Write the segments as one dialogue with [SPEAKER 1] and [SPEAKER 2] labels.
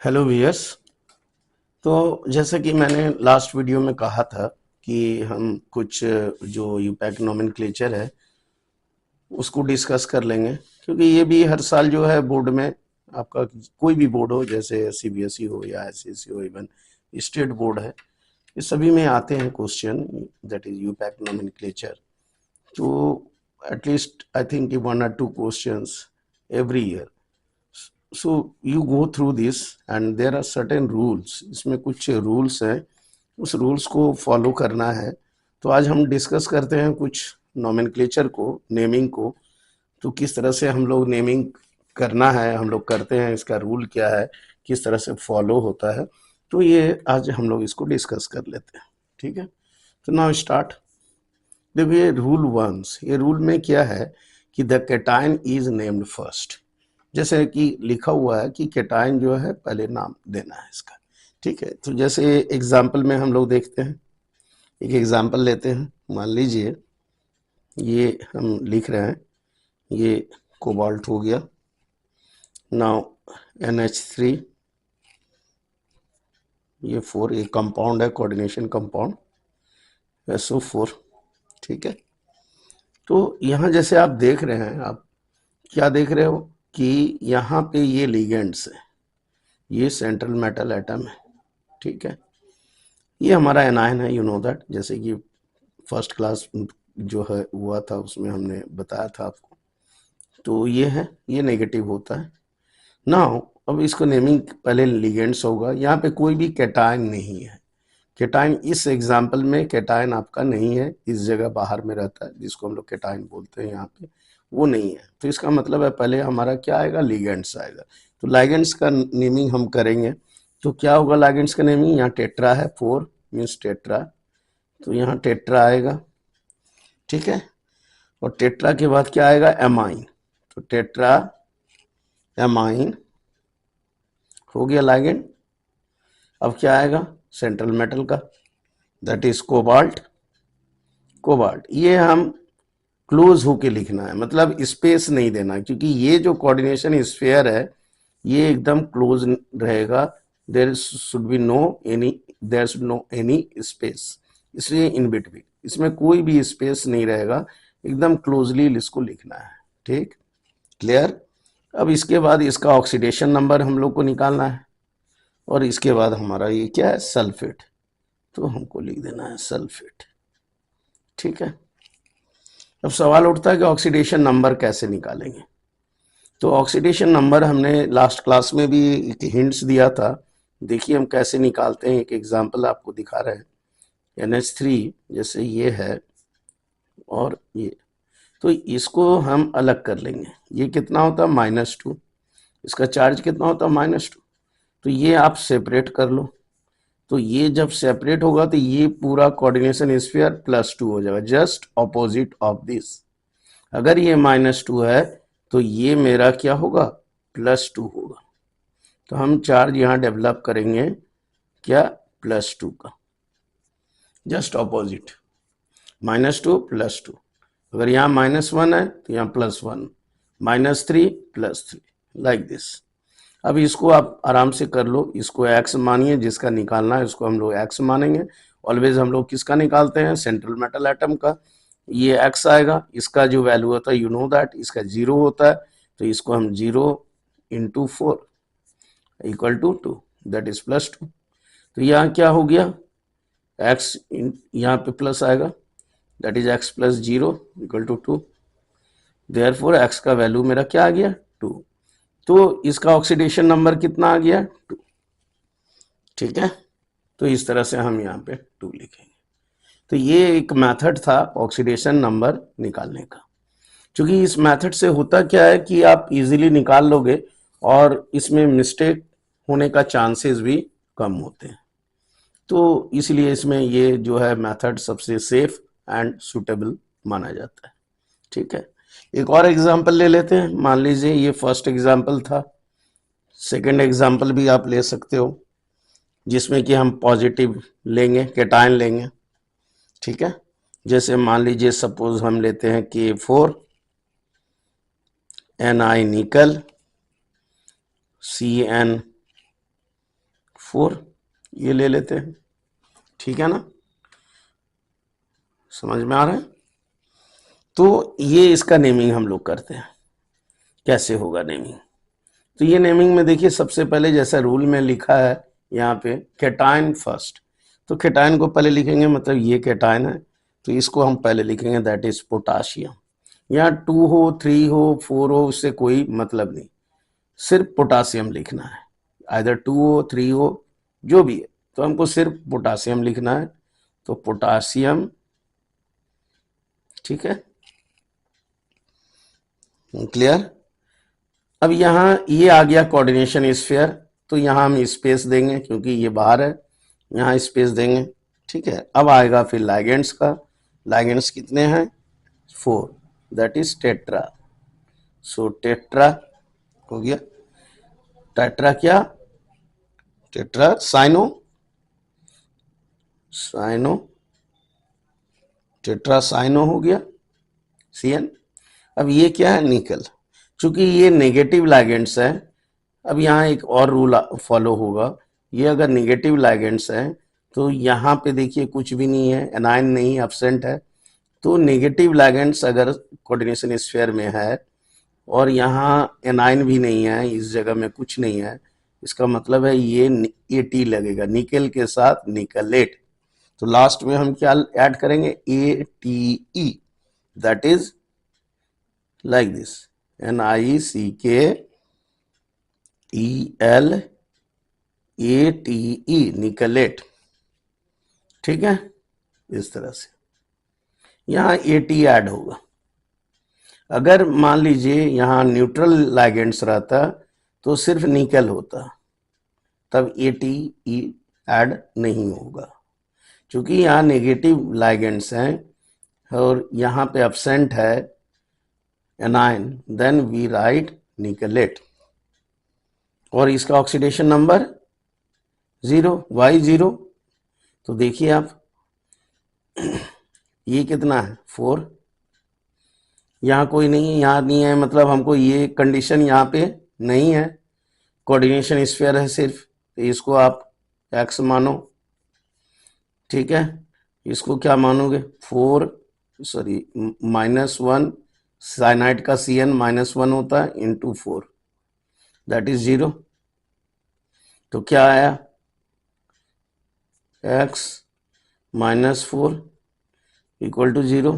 [SPEAKER 1] Hello wears. तो जैसे कि मैंने लास्ट वीडियो में कहा था कि हम कुछ जो यूपैक नोमेनक्लेचर है उसको डिस्कस कर लेंगे, क्योंकि ये भी हर साल जो है बोर्ड में, आपका कोई भी बोर्ड हो, जैसे सीबीएसई हो या आईसीएसई हो, इवन स्टेट बोर्ड है, ये सभी में आते हैं question, that is IUPAC nomenclature. तो at least I think 1 or 2 questions every year. So you go through this and there are certain rules, इसमें कुछ रूल्स हैं, उस रूल्स को फॉलो करना है। तो आज हम डिस्कस करते हैं कुछ नोमेनक्लेचर को, नेमिंग को। तो किस तरह से हम लोग नेमिंग करना है, हम लोग करते हैं, इसका रूल क्या है, किस तरह से फॉलो होता है। तो ये आज हम लोग इसको डिस्कस कर लेते हैं, ठीक है। तो नाउ स्टार्ट। देखिए रूल वंस, ये रूल में क्या है कि the cation is named first. जैसे कि लिखा हुआ है कि कैटायन जो है पहले नाम देना है इसका, ठीक है। तो जैसे एग्जाम्पल में हम लोग देखते हैं, एक एग्जाम्पल लेते हैं। मान लीजिए ये हम लिख रहे हैं, ये कोबाल्ट हो गया। नाउ NH3, ये 4, ये कंपाउंड है, कोऑर्डिनेशन कंपाउंड SO4, ठीक है। तो यहाँ जैसे आप देख रहे हैं, आप क्या देख रहे हो कि यहाँ पे ये लिगेंड्स है, ये सेंट्रल मेटल एटम है, ठीक है। ये हमारा एनायन है, यू नो दैट, जैसे कि फर्स्ट क्लास जो है हुआ था उसमें हमने बताया था आपको। तो ये है, ये नेगेटिव होता है। नाउ अब इसको नेमिंग पहले लिगेंड्स होगा, यहाँ पे कोई भी कैटायन नहीं है। कैटायन इस एग्जाम्पल में कैटायन आपका नहीं है, इस जगह बाहर में रहता है जिसको हम लोग कैटायन बोलते हैं, यहाँ पे वो नहीं है। तो इसका मतलब है पहले हमारा क्या आएगा, लिगेंड्स आएगा। तो लिगेंड्स का नेमिंग हम करेंगे। तो क्या होगा लिगेंड्स का नेमिंग, यहाँ टेट्रा है, 4 मीन्स टेट्रा, तो यहाँ टेट्रा आएगा, ठीक है। और टेट्रा के बाद क्या आएगा, एमाइन, तो टेट्रा एमाइन हो गया लिगेंड। अब क्या आएगा, सेंट्रल मेटल का, दैट इज कोबाल्ट। कोबाल्ट ये हम क्लोज होके लिखना है, मतलब स्पेस नहीं देना, क्योंकि ये जो कोऑर्डिनेशन स्फीयर है ये एकदम क्लोज रहेगा। There should be no any, there should no any space, इसलिए इन बिटवीन इसमें कोई भी स्पेस नहीं रहेगा, एकदम क्लोजली इसको लिखना है, ठीक, क्लियर। अब इसके बाद इसका ऑक्सीडेशन नंबर हम लोग को निकालना है, और इसके बाद हमारा ये क्या है, सल्फेट, तो हमको लिख देना है सल्फेट, ठीक है। अब सवाल उठता है कि ऑक्सीडेशन नंबर कैसे निकालेंगे। तो ऑक्सीडेशन नंबर हमने लास्ट क्लास में भी एक हिंट्स दिया था, देखिए हम कैसे निकालते हैं, एक एग्जांपल आपको दिखा रहे हैं। NH3 जैसे ये है और ये, तो इसको हम अलग कर लेंगे। ये कितना होता है, -2, इसका चार्ज कितना होता है, -2, तो ये आप सेपरेट कर लो। तो ये जब सेपरेट होगा तो ये पूरा कोऑर्डिनेशन स्फीयर +2 हो जाएगा, जस्ट ऑपोजिट ऑफ दिस। अगर ये -2 है तो ये मेरा क्या होगा, +2 होगा। तो हम चार्ज यहाँ डेवलप करेंगे क्या, +2 का, जस्ट ऑपोजिट, -2 +2। अगर यहाँ -1 है तो यहाँ +1, -3 +3, लाइक दिस। अब इसको आप आराम से कर लो, इसको x मानिए, जिसका निकालना है उसको हम लोग x मानेंगे। ऑलवेज हम लोग किसका निकालते हैं, सेंट्रल मेटल एटम का। ये x आएगा, इसका जो वैल्यू होता है यू नो दैट, इसका 0 होता है, तो इसको हम 0 × 4 = 2, दैट इज +2। तो यहाँ क्या हो गया, x यहाँ पे प्लस आएगा, that is x + 0 = 2। Therefore x का वैल्यू मेरा क्या आ गया, 2। तो इसका ऑक्सीडेशन नंबर कितना आ गया, 2, ठीक है। तो इस तरह से हम यहाँ पे 2 लिखेंगे। तो ये एक मेथड था ऑक्सीडेशन नंबर निकालने का। क्योंकि इस मेथड से होता क्या है कि आप इजीली निकाल लोगे और इसमें मिस्टेक होने का चांसेस भी कम होते हैं। तो इसलिए इसमें ये जो है मेथड सबसे सेफ एंड सुटेबल माना जाता है, ठीक है। एक और एग्जांपल ले लेते हैं। मान लीजिए ये फर्स्ट एग्जांपल था, सेकंड एग्जांपल भी आप ले सकते हो, जिसमें कि हम पॉजिटिव लेंगे, कैटायन लेंगे, ठीक है। जैसे मान लीजिए सपोज हम लेते हैं K4 Ni निकल, CN 4 ये ले लेते हैं, ठीक है ना, समझ में आ रहा है। तो ये इसका नेमिंग हम लोग करते हैं, कैसे होगा नेमिंग। तो ये नेमिंग में देखिए सबसे पहले जैसा रूल में लिखा है यहाँ पे केटाइन फर्स्ट, तो केटाइन को पहले लिखेंगे, मतलब ये केटाइन है तो इसको हम पहले लिखेंगे, दैट इज पोटाशियम। यहाँ 2 हो 3 हो 4 हो उससे कोई मतलब नहीं, सिर्फ पोटासियम लिखना है, आइदर 2 हो 3 हो जो भी है, तो हमको सिर्फ पोटासियम लिखना है, तो पोटासियम, ठीक है, क्लियर। अब यहाँ ये आ गया कोऑर्डिनेशन स्फीयर, तो यहाँ हम स्पेस देंगे क्योंकि ये बाहर है, यहाँ स्पेस देंगे, ठीक है। अब आएगा फिर लाइगेंड्स का, लाइगेंड्स कितने हैं 4, that is tetra, so tetra हो गया, टेट्रा क्या, tetra cyano, cyano, tetra cyano हो गया CN। अब ये क्या है निकल, चूंकि ये नेगेटिव लाइगेंड्स है, अब यहाँ एक और रूल फॉलो होगा, ये अगर नेगेटिव लाइगेंड्स है तो यहाँ पे देखिए कुछ भी नहीं है, एनाइन नहीं, एब्सेंट है, तो नेगेटिव लाइगेंड्स अगर कोऑर्डिनेशन स्फीयर में है और यहाँ एनाइन भी नहीं है, इस जगह में कुछ नहीं है, इसका मतलब है ये AT लगेगा, निकेल के साथ निकलेट, तो लास्ट में हम क्या ऐड करेंगे ATE, that is like this, NiCKELATE निकलेट, ठीक है, इस तरह से यहाँ AT ऐड होगा। अगर मान लीजिए यहाँ न्यूट्रल लाइगेंड्स रहता तो सिर्फ निकल होता, तब ATE ऐड नहीं होगा, क्योंकि यहाँ नेगेटिव लाइगेंड्स हैं और यहाँ पे एब्सेंट है anion, then we write nickelate, और इसका ऑक्सीडेशन नंबर 0, वाई 0, तो देखिए आप ये कितना है 4, यहाँ कोई नहीं है, यहाँ नहीं है, मतलब हमको ये कंडीशन यहाँ पे नहीं है, कोऑर्डिनेशन स्फीयर है सिर्फ, तो इसको आप x मानो, ठीक है, इसको क्या मानोगे 4, सॉरी -1, साइनाइड का CN -1 होता है इंटू 4, दैट इज 0, तो क्या आया x -4 equal to 0,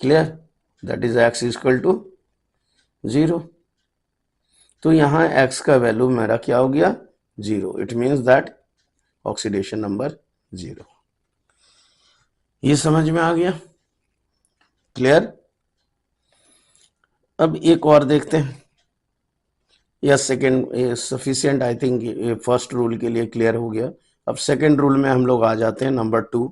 [SPEAKER 1] clear, that is x equal to 0, तो यहाँ x का वैल्यू मेरा क्या हो गया 0, it means that oxidation number 0, ये समझ में आ गया, क्लियर। अब एक और देखते हैं, या second sufficient, I think first rule के लिए क्लियर हो गया। अब सेकेंड रूल में हम लोग आ जाते हैं, नंबर 2,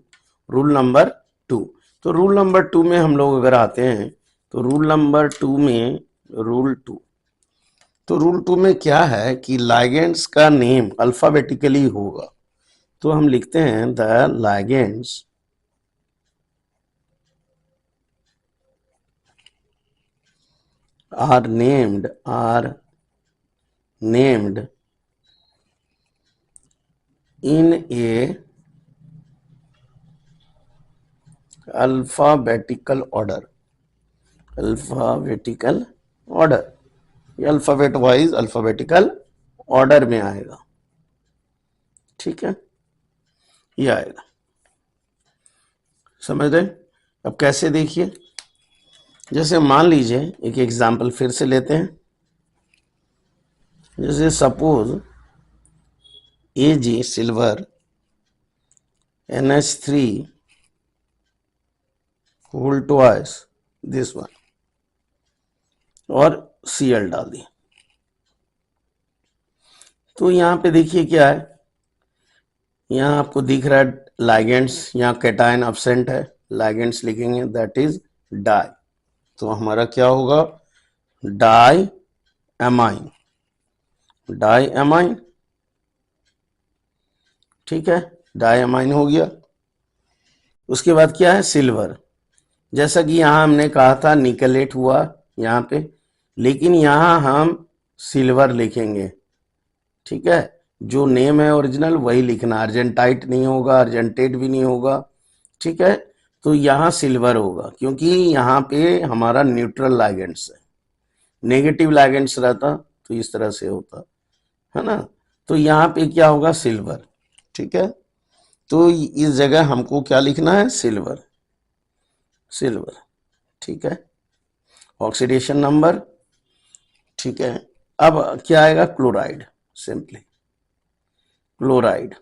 [SPEAKER 1] रूल नंबर 2। तो रूल नंबर 2 में हम लोग अगर आते हैं तो रूल नंबर 2 में, रूल 2, तो रूल 2 में क्या है कि लाइगेंड्स का नेम अल्फाबेटिकली होगा, तो हम लिखते हैं the ligands are named in a alphabetical order, ये अल्फाबेट वाइज अल्फाबेटिकल ऑर्डर में आएगा, ठीक है, ये आएगा, समझ रहे। अब कैसे देखिए, जैसे मान लीजिए एक एग्जाम्पल फिर से लेते हैं, जैसे suppose Ag silver NH3 whole twice this one, और Cl डाल दी, तो यहाँ पे देखिए क्या है, यहाँ आपको दिख रहा है लाइगेंड्स, यहाँ कैटायन एब्सेंट है, लाइगेंड्स लिखेंगे दैट इज डाई, तो हमारा क्या होगा डाई एमाइन, डाई एमाइन, ठीक है, डाई एमाइन हो गया। उसके बाद क्या है सिल्वर, जैसा कि यहाँ हमने कहा था निकलेट हुआ यहाँ पे, लेकिन यहाँ हम सिल्वर लिखेंगे, ठीक है, जो नेम है ओरिजिनल वही लिखना, अर्जेंटाइट नहीं होगा, अर्जेंटेट भी नहीं होगा, ठीक है। तो यहाँ सिल्वर होगा क्योंकि यहाँ पे हमारा न्यूट्रल लाइगेंड्स है, नेगेटिव लाइगेंड्स रहता तो इस तरह से होता, है ना। तो यहाँ पे क्या होगा, सिल्वर, ठीक है। तो इस जगह हमको क्या लिखना है, सिल्वर, सिल्वर, ठीक है। ऑक्सीडेशन नंबर, ठीक है। अब क्या आएगा, क्लोराइड, सिंपली क्लोराइड।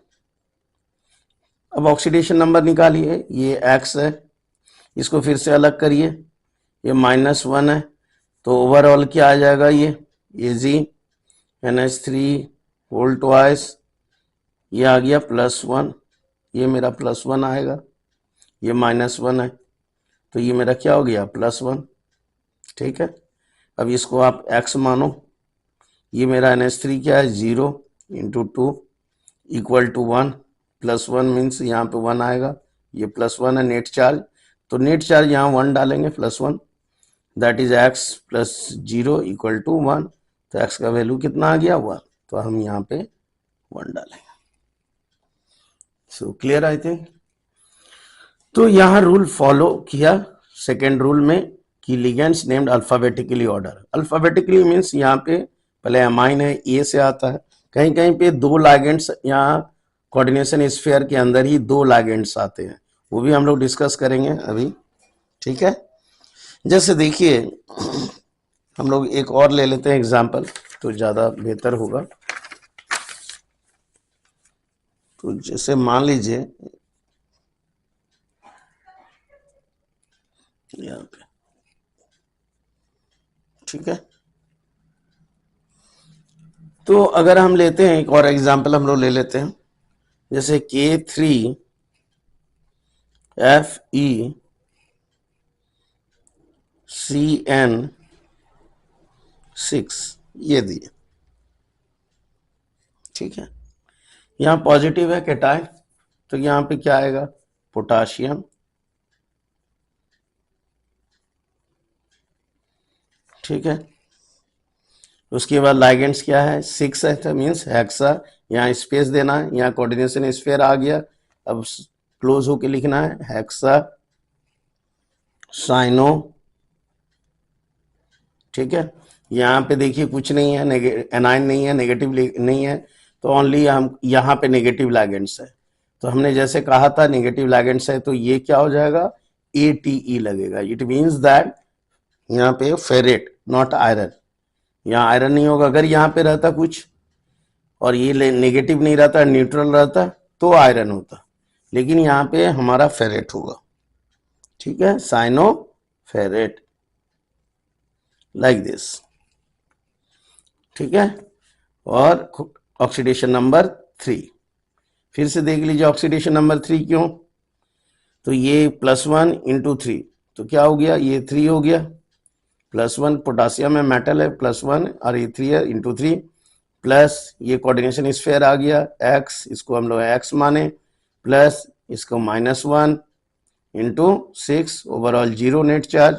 [SPEAKER 1] अब ऑक्सीडेशन नंबर निकालिए, ये x है, इसको फिर से अलग करिए, ये -1 है, तो ओवरऑल क्या आ जाएगा, ये AgNH3 होल ट्वाइस, ये आ गया +1, ये मेरा +1 आएगा, ये -1 है, तो ये मेरा क्या हो गया, +1, ठीक है। अब इसको आप x मानो, ये मेरा NH3 क्या है, 0 × 2 = 1, +1 मीन्स यहाँ पे 1 आएगा, ये +1 है नेट चार्ज, तो नेट चार्ज यहाँ 1 डालेंगे, +1, दैट इज x + 0 = 1, तो x का वैल्यू कितना आ गया, 1, तो हम यहाँ पे 1 डालेंगे। So clear, I think. तो यहाँ रूल फॉलो किया सेकेंड रूल में कि ligands named alphabetically order, alphabetically means यहाँ पे पहले अमाइन है, ए से आता है, कहीं कहीं पे 2 लिगेंड्स, यहाँ कोऑर्डिनेशन स्फीयर के अंदर ही 2 लिगेंड्स आते हैं, वो भी हम लोग डिस्कस करेंगे अभी, ठीक है। जैसे देखिए, हम लोग एक और ले लेते हैं एग्जाम्पल, तो ज़्यादा बेहतर होगा। तो जैसे मान लीजिए यहाँ पे, ठीक है। तो अगर हम लेते हैं एक और एग्जाम्पल हम लोग ले लेते हैं, जैसे K3FeCN6 ये दिए, ठीक है। यहाँ पॉजिटिव है कैटायन, तो यहाँ पे क्या आएगा, पोटाशियम, ठीक है। उसके बाद लाइगेंड्स क्या है, 6 है, तो मीन्स हेक्सा, यहाँ स्पेस देना है, यहाँ कोऑर्डिनेशन स्फीयर आ गया, अब क्लोज होके लिखना है हेक्सा साइनो, ठीक है। यहाँ पे देखिए कुछ नहीं है, एनाइन नहीं है, नेगेटिव नहीं है, तो ओनली हम यहाँ पे नेगेटिव लाइगेंड्स है, तो हमने जैसे कहा था नेगेटिव लाइगेंड्स है, तो ये क्या हो जाएगा, ATE लगेगा, इट मीन्स दैट यहाँ पे फेरेट नॉट आयरन, यहाँ आयरन नहीं होगा, अगर यहाँ पे रहता कुछ और ये नेगेटिव नहीं रहता, न्यूट्रल रहता, तो आयरन होता, लेकिन यहाँ पे हमारा फेरेट होगा, ठीक है, साइनो फेरेट, लाइक दिस, ठीक है। और ऑक्सीडेशन नंबर 3, फिर से देख लीजिए ऑक्सीडेशन नंबर 3 क्यों, तो ये +1 × 3, तो क्या हो गया, ये 3 हो गया, +1 पोटासियम है, मेटल है, +1 और ये 3 है, × 3 प्लस ये कोऑर्डिनेशन स्फीयर आ गया x, इसको हम लोग x माने, प्लस इसको -1 × 6, ओवरऑल 0 नेट चार्ज,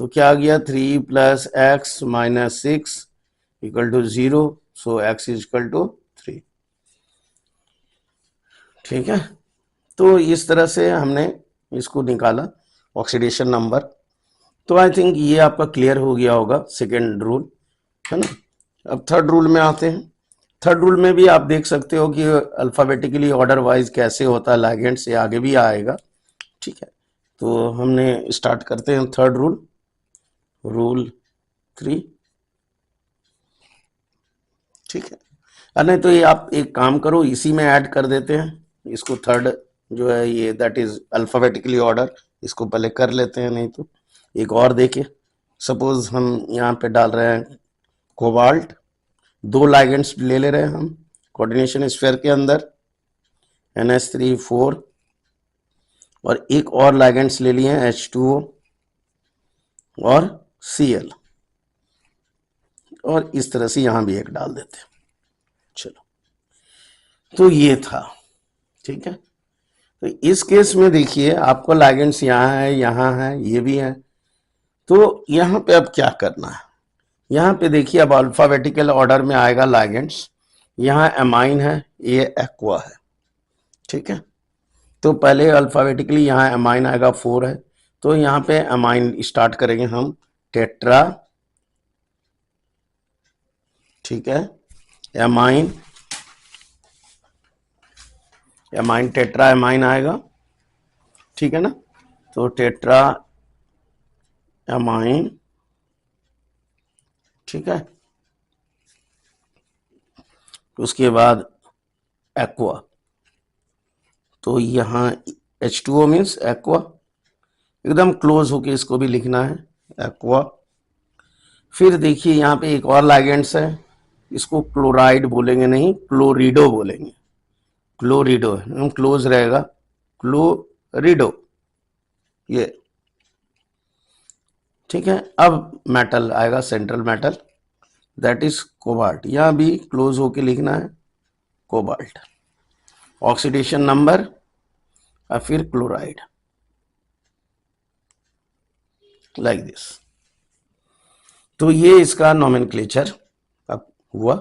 [SPEAKER 1] तो क्या आ गया, 3 + x - 6 = 0, सो x = 3, ठीक है। तो इस तरह से हमने इसको निकाला ऑक्सीडेशन नंबर, तो आई थिंक ये आपका क्लियर हो गया होगा सेकेंड रूल, है ना। अब थर्ड रूल में आते हैं, थर्ड रूल में भी आप देख सकते हो कि अल्फाबेटिकली ऑर्डर वाइज कैसे होता है, लाइगेंड से आगे भी आएगा, ठीक है। तो हमने स्टार्ट करते हैं थर्ड रूल, रूल 3, ठीक है। नहीं तो ये आप एक काम करो, इसी में ऐड कर देते हैं इसको, थर्ड जो है ये दैट इज अल्फाबेटिकली ऑर्डर, इसको पहले कर लेते हैं, नहीं तो एक और देखिए, सपोज हम यहाँ पे डाल रहे हैं कोबाल्ट, 2 लाइगेंड्स ले रहे हैं हम कोऑर्डिनेशन स्फीयर के अंदर, NH3 4, और एक और लाइगेंड्स ले लिए हैं H2O और Cl, और इस तरह से यहां भी एक डाल देते हैं, चलो। तो ये था, ठीक है। तो इस केस में देखिए आपको लाइगेंड्स यहाँ है, ये भी है, तो यहाँ पे अब क्या करना है, यहाँ पे देखिए अब अल्फाबेटिकल ऑर्डर में आएगा लाइगेंड्स, यहाँ एमाइन है, ये एक्वा है, ठीक है। तो पहले अल्फाबेटिकली यहाँ एमाइन आएगा, 4 है, तो यहाँ पे एमाइन स्टार्ट करेंगे हम, टेट्रा, ठीक है, एमाइन, एमाइन टेट्रा एमाइन आएगा, ठीक है ना। तो टेट्रा एमाइन, ठीक है। उसके बाद एक्वा, तो यहाँ H2O मीन्स एक्वा, एकदम क्लोज होके इसको भी लिखना है, एक्वा। फिर देखिए यहाँ पे एक और लाइगेंड्स है, इसको क्लोराइड बोलेंगे नहीं, क्लोरिडो बोलेंगे, क्लोरिडो एकदम क्लोज रहेगा, क्लोरिडो, ये ठीक है। अब मेटल आएगा, central metal, that is cobalt, यहां भी क्लोज होके लिखना है, कोबाल्ट, ऑक्सीडेशन नंबर और फिर क्लोराइड, लाइक दिस। तो ये इसका नोमेनक्लेचर अब हुआ।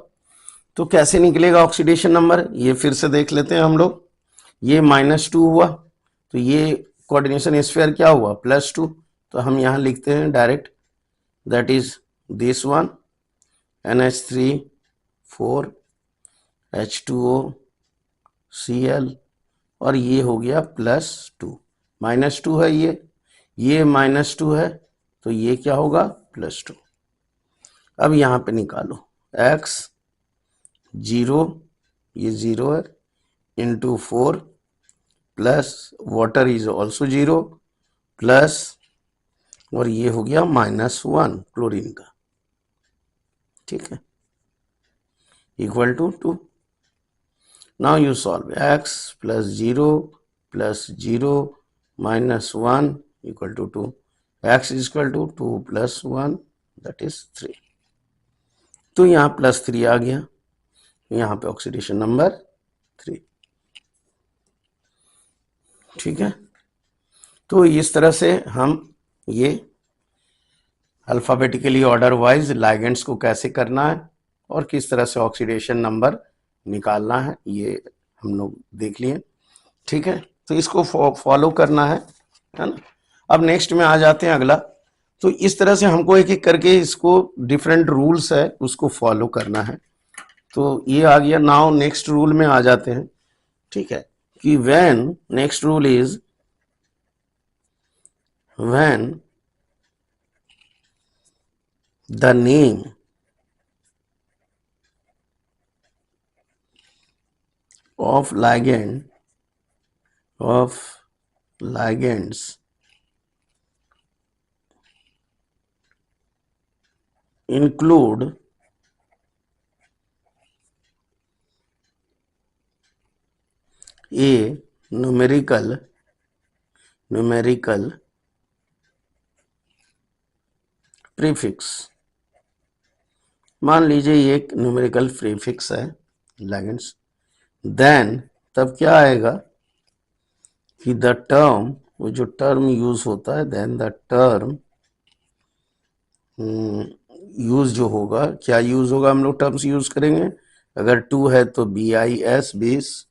[SPEAKER 1] तो कैसे निकलेगा ऑक्सीडेशन नंबर, ये फिर से देख लेते हैं हम लोग। ये -2 हुआ, तो ये कोऑर्डिनेशन स्फीयर क्या हुआ, +2, तो हम यहां लिखते हैं direct, that is this one, NH3 4 H2O Cl, और ये हो गया +2, -2 है ये -2 है, तो ये क्या होगा, +2। अब यहां पे निकालो x 0, ये 0 है, into 4 plus water is also 0 plus, और ये हो गया -1 क्लोरीन का, ठीक है, equal to 2। Now you solve x plus 0 plus 0 -1 equal to 2, x is equal to 2 plus 1 that is 3। तो यहाँ +3 आ गया, यहाँ पे ऑक्सीडेशन नंबर 3, ठीक है। तो इस तरह से हम ये अल्फ़ाबेटिकली ऑर्डर वाइज लाइगेंड्स को कैसे करना है और किस तरह से ऑक्सीडेशन नंबर निकालना है, ये हम लोग देख लिए, ठीक है। तो इसको फॉलो करना है ना। अब नेक्स्ट में आ जाते हैं अगला। तो इस तरह से हमको एक एक करके इसको डिफरेंट रूल्स है उसको फॉलो करना है। तो ये आ गया। नाउ नेक्स्ट रूल में आ जाते हैं, ठीक है, कि when, next rule is when the name of ligands include a numerical prefix, मान लीजिए ये एक न्यूमेरिकल प्रीफिक्स है लिगेंड्स, देन तब क्या आएगा कि द टर्म, वो जो टर्म यूज होता है, देन द टर्म यूज जो होगा, क्या यूज होगा, हम लोग टर्म्स यूज करेंगे। अगर 2 है तो BIS 20,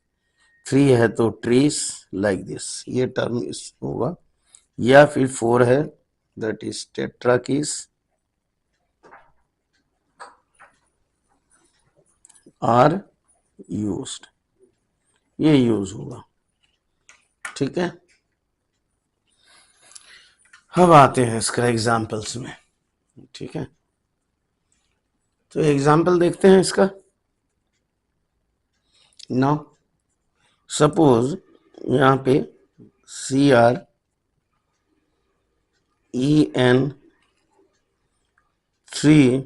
[SPEAKER 1] 3 है तो ट्रीस, लाइक दिस, ये टर्म होगा। या फिर 4 है, दैट इज टेट्राकीस आर यूज्ड, ये यूज होगा, ठीक है। अब आते हैं इसका एग्जाम्पल्स में, ठीक है। तो एग्जाम्पल देखते हैं इसका। नाउ सपोज यहाँ पे CrEn3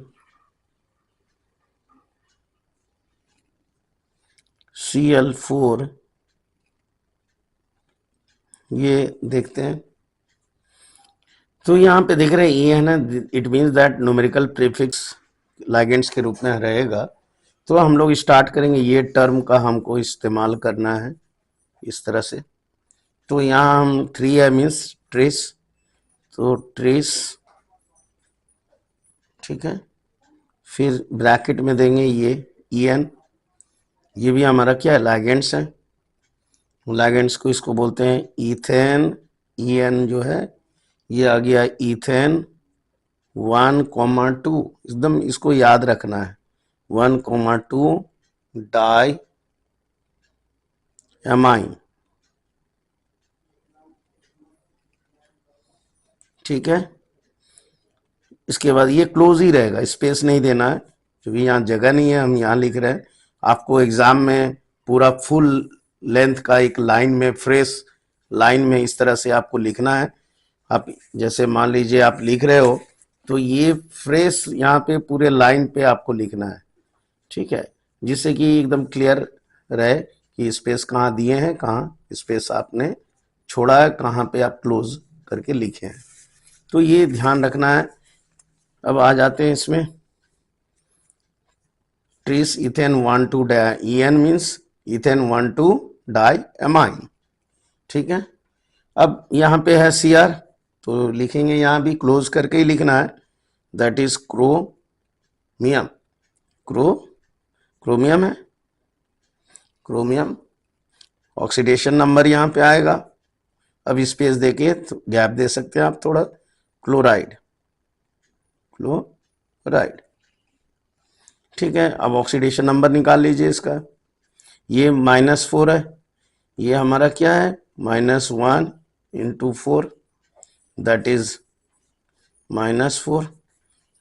[SPEAKER 1] Cl4, ये देखते हैं। तो यहाँ पे देख रहे हैं ये है ना, it means that numerical prefix ligands के रूप में रहेगा। तो हम लोग स्टार्ट करेंगे, ये टर्म का हमको इस्तेमाल करना है इस तरह से। तो यहाँ हम 3 है मीन्स ट्रेस, तो ट्रेस, ठीक है। फिर ब्रैकेट में देंगे ये EN, ये भी हमारा क्या है, लिगेंड्स है। लिगेंड्स को इसको बोलते हैं इथेन, EN जो है ये आ गया इथेन 1,2, एकदम इसको याद रखना है, 1,2 डाई एमाइन। ठीक है, इसके बाद ये क्लोज ही रहेगा, स्पेस नहीं देना है क्योंकि यहाँ जगह नहीं है, हम यहाँ लिख रहे हैं। आपको एग्जाम में पूरा फुल लेंथ का एक लाइन में, फ्रेश लाइन में इस तरह से आपको लिखना है। आप जैसे मान लीजिए आप लिख रहे हो तो ये फ्रेश यहाँ पे पूरे लाइन पे आपको लिखना है, ठीक है, जिससे कि एकदम क्लियर रहे कि स्पेस कहाँ दिए हैं, कहाँ स्पेस आपने छोड़ा है, कहाँ पे आप क्लोज करके लिखे हैं, तो ये ध्यान रखना है। अब आ जाते हैं इसमें, tris ethane 1,2 di, EN means ethane 1,2 di amine. ठीक है, अब यहाँ पे है Cr, तो लिखेंगे यहाँ भी क्लोज करके ही लिखना है, दैट इज क्रोमियम। क्रोमियम है, क्रोमियम। ऑक्सीडेशन नंबर यहाँ पे आएगा, अब स्पेस देके तो गैप दे सकते हैं आप थोड़ा, क्लोराइड, क्लोराइड। ठीक है, अब ऑक्सीडेशन नंबर निकाल लीजिए इसका, ये -4 है, ये हमारा क्या है, -1 × 4 दैट इज -4,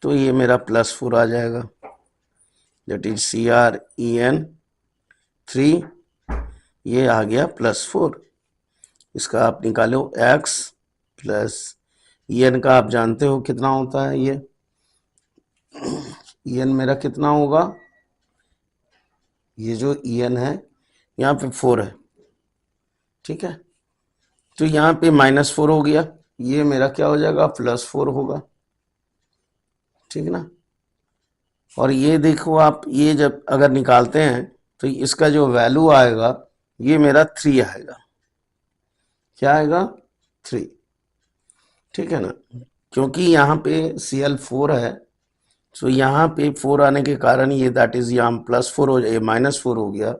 [SPEAKER 1] तो ये मेरा +4 आ जाएगा, दैट इज CrEn3, ये आ गया +4। इसका आप निकालो x प्लस En का आप जानते हो कितना होता है, ये En मेरा कितना होगा, ये जो En है यहाँ पे 4 है, ठीक है, तो यहाँ पे -4 हो गया, ये मेरा क्या हो जाएगा, +4 होगा, ठीक ना। और ये देखो आप, ये जब अगर निकालते हैं तो इसका जो वैल्यू आएगा ये मेरा 3 आएगा, क्या आएगा, 3, ठीक है ना, क्योंकि यहाँ पे Cl4 है, तो यहाँ पे 4 आने के कारण ये दैट इज यहाँ +4 हो जाए, -4 हो गया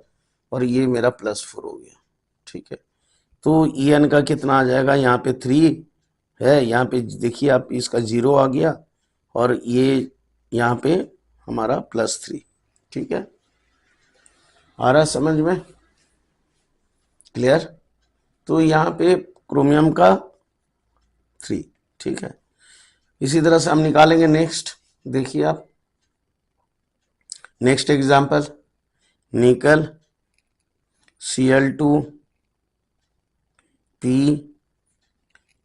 [SPEAKER 1] और ये मेरा +4 हो गया, ठीक है। तो En का कितना आ जाएगा, यहाँ पे 3 है, यहाँ पे देखिए आप इसका 0 आ गया और ये यहाँ पे हमारा +3, ठीक है, आ रहा समझ में, क्लियर। तो यहाँ पे क्रोमियम का 3, ठीक है। इसी तरह से हम निकालेंगे नेक्स्ट, देखिए आप नेक्स्ट एग्जांपल, निकल Cl2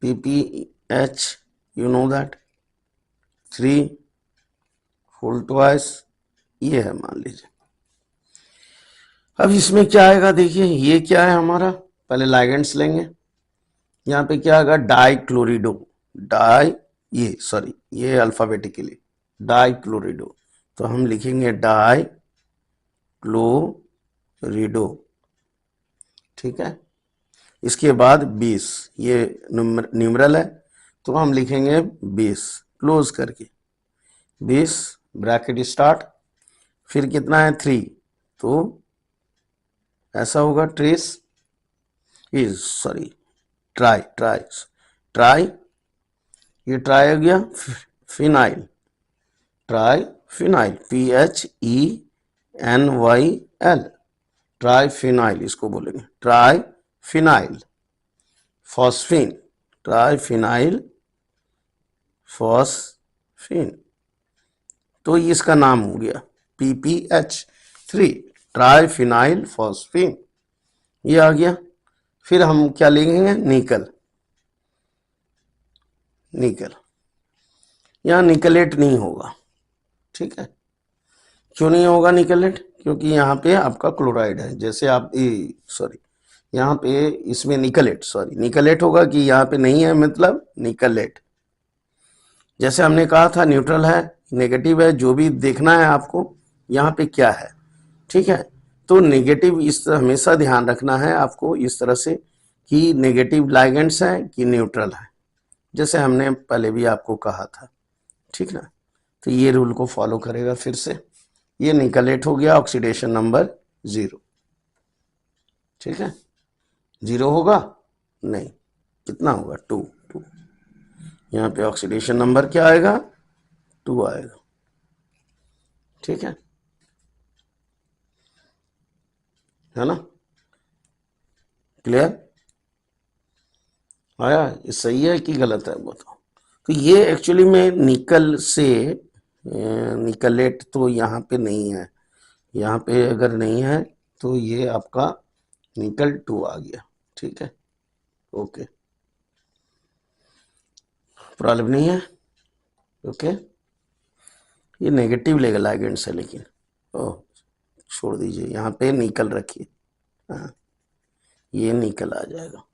[SPEAKER 1] PPH, you know that 3 whole twice, ये है मान लीजिए। अब इसमें क्या आएगा, देखिए ये क्या है हमारा, पहले लाइगेंड्स लेंगे, यहाँ पे क्या आएगा, डाइक्लोरिडो, ये अल्फाबेटिकली डाइक्लोरिडो, तो हम लिखेंगे डाइक्लोरिडो, ठीक है। इसके बाद 20, ये न्यूमरल है तो हम लिखेंगे 20 क्लोज करके, 20 ब्रैकेट स्टार्ट, फिर कितना है 3, तो ऐसा होगा ट्रेस इज ट्राई, ये ट्राई हो गया, फिनाइल, PHENYL, ट्राइफिनाइल इसको बोलेंगे, ट्राइफिनाइल फॉस्फीन, ट्राइफिनाइल फॉस्फीन, तो इसका नाम हो गया PPH3, ट्राइफिनाइल फॉस्फीन, ये आ गया। फिर हम क्या लिखेंगे, निकल, यहाँ निकलेट नहीं होगा, ठीक है, क्यों नहीं होगा निकलेट, क्योंकि यहाँ पे आपका क्लोराइड है, जैसे आप यहाँ पे इसमें निकलेट होगा कि यहाँ पे नहीं है, मतलब निकलेट, जैसे हमने कहा था न्यूट्रल है, नेगेटिव है, जो भी देखना है आपको यहाँ पे क्या है, ठीक है। तो नेगेटिव इस तरह हमेशा ध्यान रखना है आपको, इस तरह से कि नेगेटिव लाइगेंड्स है कि न्यूट्रल है, जैसे हमने पहले भी आपको कहा था, ठीक ना। तो ये रूल को फॉलो करेगा, फिर से ये निकलेट हो गया, ऑक्सीडेशन नंबर 0। ठीक है, 0 होगा नहीं, कितना होगा 2। यहाँ पे ऑक्सीडेशन नंबर क्या आएगा, 2 आएगा। ठीक है ना, क्लियर आया? ये सही है कि गलत है बताओ। तो ये एक्चुअली में निकल से निकलेट तो यहाँ पे नहीं है, यहाँ पे अगर नहीं है तो ये आपका निकल 2 आ गया। ठीक है, ओके, प्रॉब्लम नहीं है। ओके, ये नेगेटिव लेवल लाइगेंड्स है, लेकिन ओह छोड़ दीजिए, यहाँ पे निकल रखिए। हाँ, ये निकल आ जाएगा।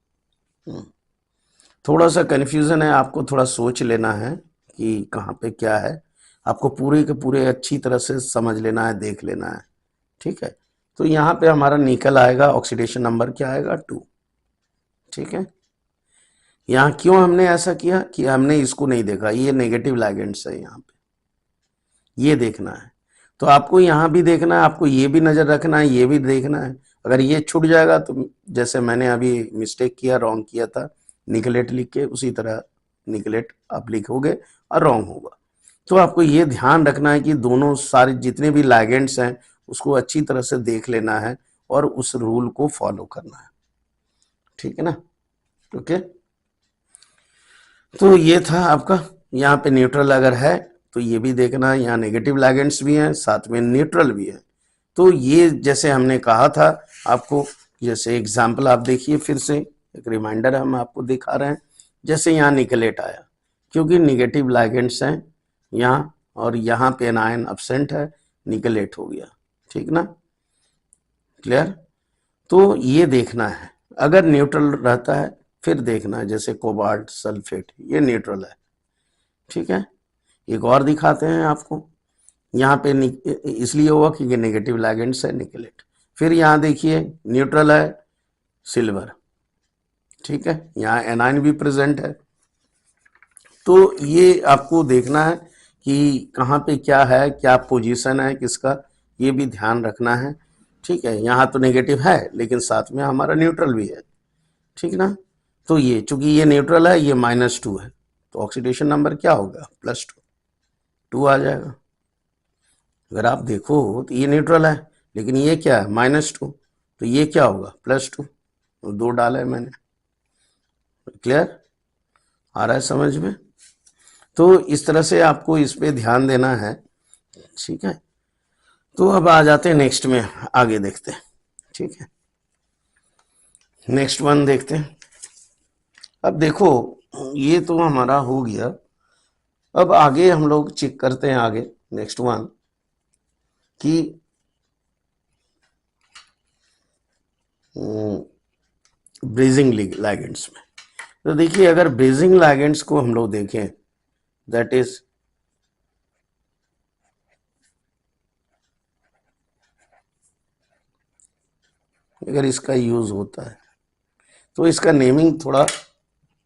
[SPEAKER 1] थोड़ा सा कन्फ्यूज़न है, आपको थोड़ा सोच लेना है कि कहाँ पे क्या है, आपको पूरे के पूरे अच्छी तरह से समझ लेना है, देख लेना है। ठीक है, तो यहाँ पे हमारा निकल आएगा, ऑक्सीडेशन नंबर क्या आएगा 2। ठीक है, यहाँ क्यों हमने ऐसा किया कि हमने इसको नहीं देखा, ये नेगेटिव लाइगेंड्स है यहाँ पे, ये देखना है। तो आपको यहाँ भी देखना है, आपको ये भी नज़र रखना है, ये भी देखना है। अगर ये छूट जाएगा तो जैसे मैंने अभी मिस्टेक किया, रॉन्ग किया था, निकलेट लिख के, उसी तरह निकलेट आप लिखोगे और रॉन्ग होगा। तो आपको ये ध्यान रखना है कि दोनों सारे जितने भी लाइगेंड्स हैं उसको अच्छी तरह से देख लेना है और उस रूल को फॉलो करना है। ठीक है ना, ओके। तो ये था आपका, यहाँ पे न्यूट्रल अगर है तो ये भी देखना है, यहाँ नेगेटिव लाइगेंड्स भी हैं, साथ में न्यूट्रल भी है। तो ये जैसे हमने कहा था आपको, जैसे एग्जाम्पल आप देखिए, फिर से एक रिमाइंडर हम आपको दिखा रहे हैं। जैसे यहाँ निकलेट आया, क्योंकि निगेटिव लाइगेंड्स हैं यहाँ, और यहाँ पे एनायन अब्सेंट है, निकलेट हो गया। ठीक ना, क्लियर? तो ये देखना है, अगर न्यूट्रल रहता है फिर देखना है, जैसे कोबाल्ट सल्फेट, ये न्यूट्रल है। ठीक है, एक और दिखाते हैं आपको, यहाँ पे इसलिए हुआ क्योंकि नेगेटिव लाइगेंड्स है, निकलेट। फिर यहाँ देखिए न्यूट्रल है, सिल्वर। ठीक है, यहाँ एनाइन भी प्रेजेंट है। तो ये आपको देखना है कि कहाँ पे क्या है, क्या पोजीशन है किसका, ये भी ध्यान रखना है। ठीक है, यहाँ तो नेगेटिव है लेकिन साथ में हमारा न्यूट्रल भी है। ठीक ना, तो ये चूंकि ये न्यूट्रल है, ये -2 है, तो ऑक्सीडेशन नंबर क्या होगा, +2, 2 आ जाएगा। अगर आप देखो तो ये न्यूट्रल है लेकिन ये क्या है, -2, तो ये क्या होगा, +2, तो 2 डाला है मैंने। क्लियर आ रहा है समझ में? तो इस तरह से आपको इस पे ध्यान देना है। ठीक है, तो अब आ जाते हैं नेक्स्ट में, आगे देखते हैं। ठीक है, नेक्स्ट वन देखते हैं। अब देखो, ये तो हमारा हो गया। अब आगे हम लोग चेक करते हैं, आगे नेक्स्ट वन कि ब्रीजिंग लाइगेंड्स में। तो देखिए, अगर ब्रीजिंग लाइगेंड्स को हम लोग देखें, दैट इज अगर इसका यूज होता है तो इसका नेमिंग थोड़ा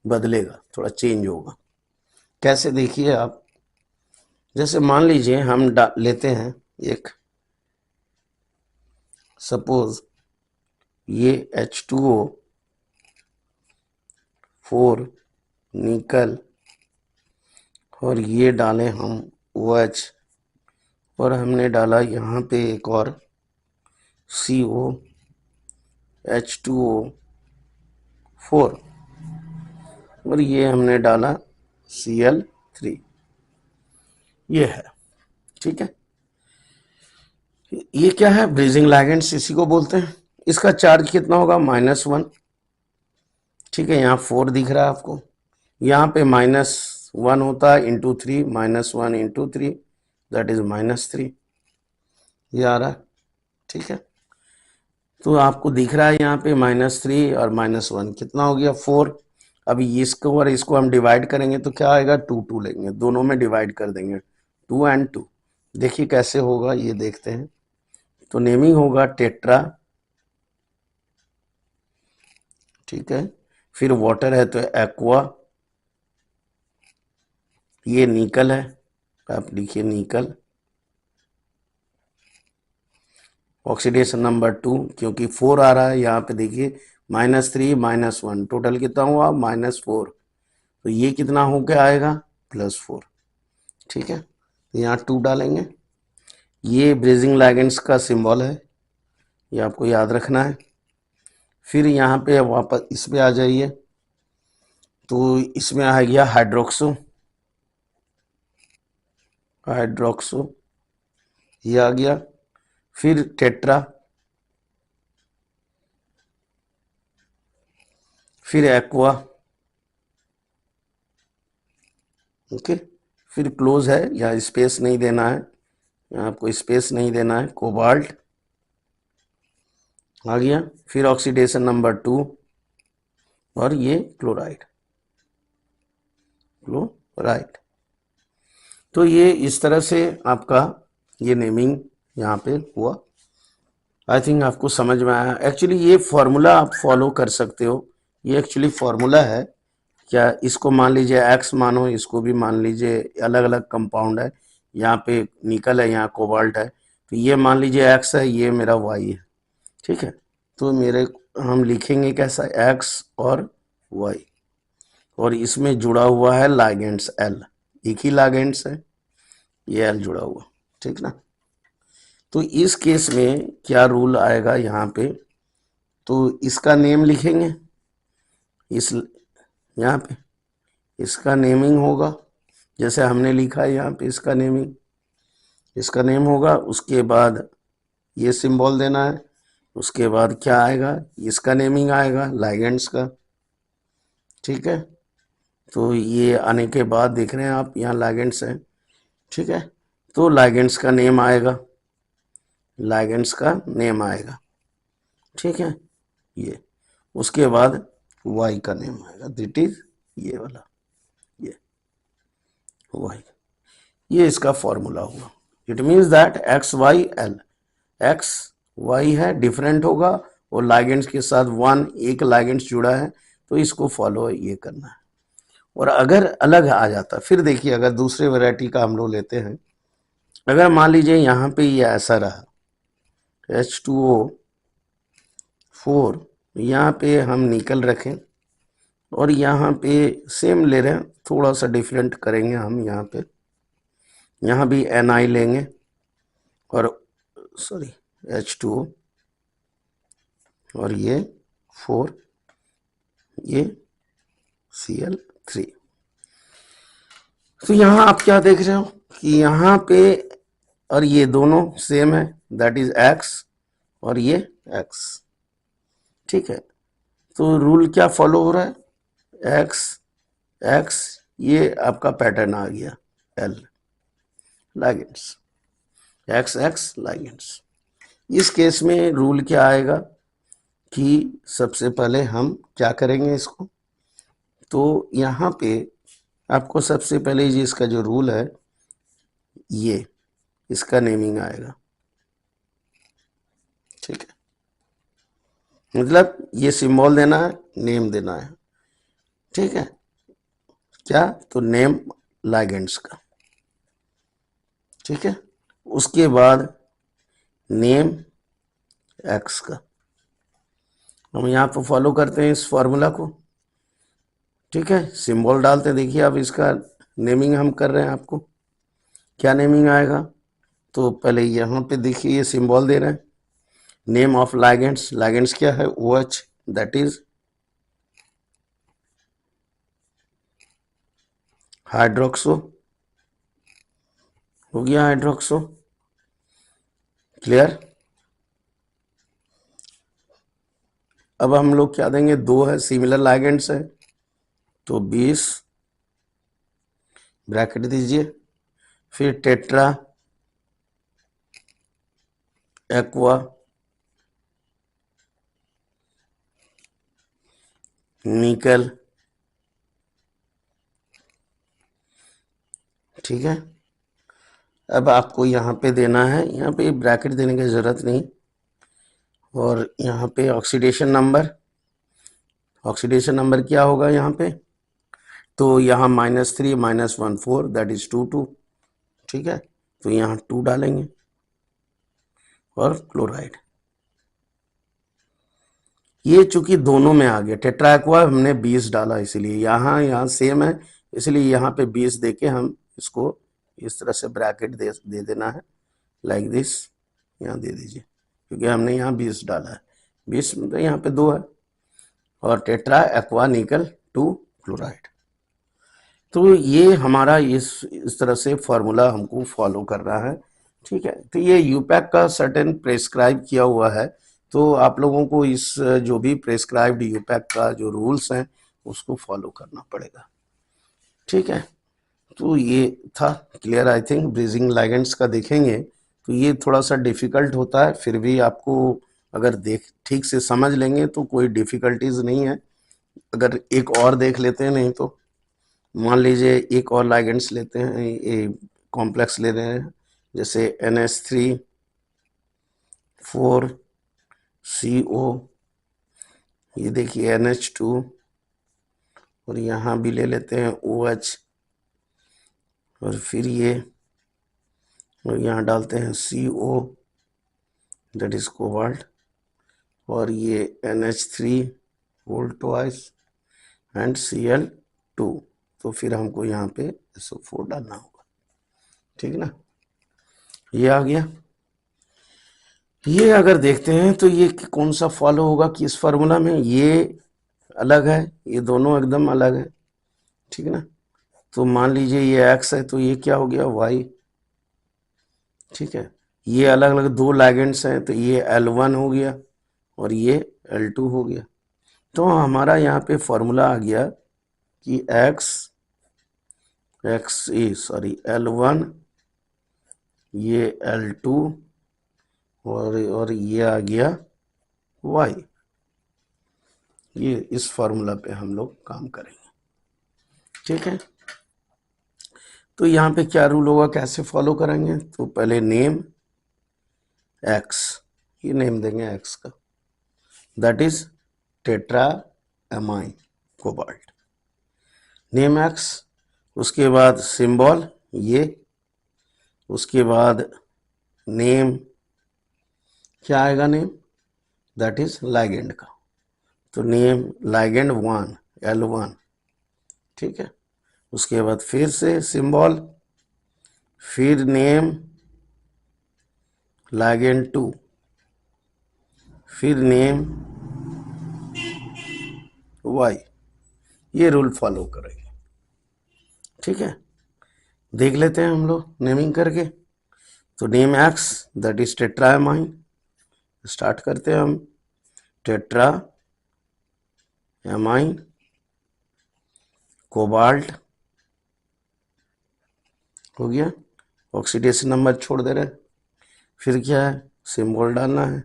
[SPEAKER 1] बदलेगा, थोड़ा चेंज होगा। कैसे, देखिए आप, जैसे मान लीजिए हम लेते हैं एक, सपोज ये H2O4 निकल, और ये डालें हम OH, और हमने डाला यहाँ पे एक और COH2O4, और ये हमने डाला Cl3, ये है। ठीक है, ये क्या है, ब्रीजिंग लाइगेंड्स इसी को बोलते हैं। इसका चार्ज कितना होगा, -1। ठीक है, यहाँ 4 दिख रहा है आपको, यहाँ पे -1 होता है इंटू 3, -1 इंटू 3, दैट इज -3, ये आ रहा है। ठीक है, तो आपको दिख रहा है यहाँ पे -3 और -1 कितना हो गया, 4। अभी इसको और इसको हम डिवाइड करेंगे तो क्या आएगा, 2 2 लेंगे, दोनों में डिवाइड कर देंगे, 2 एंड 2। देखिए कैसे होगा, ये देखते हैं। तो नेमिंग होगा टेट्रा। ठीक है, फिर वाटर है तो एक्वा, ये निकल है, आप लिखिए निकल, ऑक्सीडेशन नंबर 2, क्योंकि 4 आ रहा है यहाँ पे, देखिए -3 -1, टोटल कितना हुआ -4, तो ये कितना होके आएगा +4। ठीक है, तो यहाँ 2 डालेंगे। ये ब्रेजिंग लाइगेंड्स का सिंबल है, ये आपको याद रखना है। फिर यहाँ पे वापस इस पे आ जाइए, तो इसमें आ गया हाइड्रोक्सो, हाइड्रोक्सो ये आ गया। फिर टेट्रा, फिर एक्वा, ओके। फिर क्लोज है, या स्पेस नहीं देना है, यहाँ आपको स्पेस नहीं देना है, कोबाल्ट आ गया। फिर ऑक्सीडेशन नंबर 2 और ये क्लोराइड, क्लोराइड। तो ये इस तरह से आपका ये नेमिंग यहाँ पे हुआ। आई थिंक आपको समझ में आया। एक्चुअली ये फॉर्मूला आप फॉलो कर सकते हो, ये एक्चुअली फॉर्मूला है। क्या इसको मान लीजिए एक्स मानो, इसको भी मान लीजिए, अलग अलग कंपाउंड है, यहाँ पे निकल है, यहाँ कोबाल्ट है, तो ये मान लीजिए एक्स है, ये मेरा वाई है। ठीक है, तो मेरे हम लिखेंगे कैसा, एक्स और वाई, और इसमें जुड़ा हुआ है लाइगेंड्स एल, एक ही लाइगेंड्स है, ये एल जुड़ा हुआ। ठीक ना, तो इस केस में क्या रूल आएगा यहाँ पे, तो इसका नेम लिखेंगे, इस यहाँ पे इसका नेमिंग होगा, जैसे हमने लिखा है यहाँ पे, इसका नेमिंग, इसका नेम होगा। उसके बाद ये सिंबल देना है, उसके बाद क्या आएगा, इसका नेमिंग आएगा लाइगेंड्स का। ठीक है, तो ये आने के बाद देख रहे हैं आप, यहाँ लाइगेंड्स हैं। ठीक है, तो लाइगेंड्स का नेम आएगा, लाइगेंड्स का नेम आएगा। ठीक है, ये उसके बाद वाई का नेम आएगा, दैट इज ये वाला, ये वाई, ये इसका फॉर्मूला हुआ। It means that X Y L, X Y है डिफरेंट होगा, और लाइगेंड्स के साथ वन, एक लाइगेंड्स जुड़ा है, तो इसको फॉलो ये करना है। और अगर अलग आ जाता, फिर देखिए, अगर दूसरे वैरायटी का हम लोग लेते हैं, अगर मान लीजिए यहाँ पे ये ऐसा रहा H2O4, यहाँ पे हम निकल रखें, और यहाँ पे सेम ले रहे हैं, थोड़ा सा डिफरेंट करेंगे हम, यहाँ भी Ni लेंगे, और सॉरी H2O, और ये 4, ये Cl3। तो यहाँ आप क्या देख रहे हो कि यहाँ पे, और ये दोनों सेम है, दैट इज X, और ये X। ठीक है, तो रूल क्या फॉलो हो रहा है, X X, ये आपका पैटर्न आ गया, L ligands, X X ligands. इस केस में रूल क्या आएगा कि सबसे पहले हम क्या करेंगे इसको, तो यहाँ पे आपको सबसे पहले जी इसका जो रूल है, ये इसका नेमिंग आएगा। ठीक है, मतलब ये सिंबल देना है, नेम देना है। ठीक है, क्या, तो नेम लाइगेंड्स का। ठीक है, उसके बाद नेम एक्स का, हम यहाँ पे फॉलो करते हैं इस फॉर्मूला को। ठीक है, सिंबल डालते हैं, देखिए अब इसका नेमिंग हम कर रहे हैं, आपको क्या नेमिंग आएगा, तो पहले यहाँ पे देखिए ये सिंबल दे रहे हैं, नेम ऑफ लाइगेंड्स, लाइगेंड्स क्या है, OH, दैट इज हाइड्रोक्सो, हो गया हाइड्रोक्सो, क्लियर। अब हम लोग क्या देंगे, 2 है, सिमिलर लाइगेंड्स है, तो 20 ब्रैकेट दीजिए। फिर टेट्रा, एक्वा, निकल। ठीक है, अब आपको यहाँ पे देना है, यहाँ पे ब्रैकेट देने की ज़रूरत नहीं, और यहाँ पे ऑक्सीडेशन नंबर, ऑक्सीडेशन नंबर क्या होगा यहाँ पे, तो यहाँ -3 -1 4, दैट इज 2 2। ठीक है, तो यहाँ 2 डालेंगे, और क्लोराइड। ये चूंकि दोनों में आ गया, टेट्रा एक्वा हमने 20 डाला, इसीलिए यहाँ सेम है, इसलिए यहाँ पे 20 देके हम इसको इस तरह से ब्रैकेट दे देना है, लाइक दिस, यहाँ दे दीजिए, क्योंकि हमने यहाँ 20 डाला है, 20 मतलब यहाँ पे 2 है, और टेट्रा एक्वा निकल 2 क्लोराइड। तो ये हमारा इस तरह से फॉर्मूला हमको फॉलो करना है, ठीक है। तो ये यूपैक का सर्टेन प्रेस्क्राइब किया हुआ है, तो आप लोगों को इस जो भी प्रेस्क्राइब्ड यूपैक का जो रूल्स हैं उसको फॉलो करना पड़ेगा, ठीक है। तो ये था clear, I think. Bridging ligands का देखेंगे तो ये थोड़ा सा डिफिकल्ट होता है, फिर भी आपको अगर ठीक से समझ लेंगे तो कोई डिफिकल्टीज नहीं है। अगर एक और देख लेते हैं, नहीं तो मान लीजिए एक और लाइगेंड्स लेते हैं, ये कॉम्प्लेक्स ले रहे हैं, जैसे NH3 4CO, ये देखिए NH2, और यहाँ भी ले लेते हैं OH, और फिर ये, और यहाँ डालते हैं CO, दैट इज कोबाल्ट, और ये NH3 whole twice and Cl2, तो फिर हमको यहाँ पे SO4 डालना होगा, ठीक ना। ये आ गया। ये अगर देखते हैं तो ये कौन सा फॉलो होगा किस फार्मूला में, ये अलग है, ये दोनों एकदम अलग है, ठीक ना। तो मान लीजिए ये x है, तो ये क्या हो गया y, ठीक है। ये अलग अलग दो लाइगेंड्स हैं, तो ये L1 हो गया और ये L2 हो गया। तो हमारा यहाँ पे फॉर्मूला आ गया कि L1, ये L2, और ये आ गया y। ये इस फॉर्मूला पे हम लोग काम करेंगे, ठीक है। तो यहाँ पे क्या रूल होगा, कैसे फॉलो करेंगे, तो पहले नेम x, ये नेम देंगे x का, that is tetra amine cobalt, name x। उसके बाद सिंबल ये, उसके बाद नेम क्या आएगा, नेम दैट इज लाइगेंड का, तो नेम लाइगेंड 1 L1, ठीक है। उसके बाद फिर से सिंबल, फिर नेम लाइगेंड 2, फिर नेम y। ये रूल फॉलो करेंगे, ठीक है। देख लेते हैं हम लोग नेमिंग करके। तो name x, that is tetra amine, start करते हैं हम, टेट्रा एमाइन कोबाल्ट, हो गया। ऑक्सीडेशन नंबर छोड़ दे रहे हैं, फिर क्या है, सिंबल डालना है,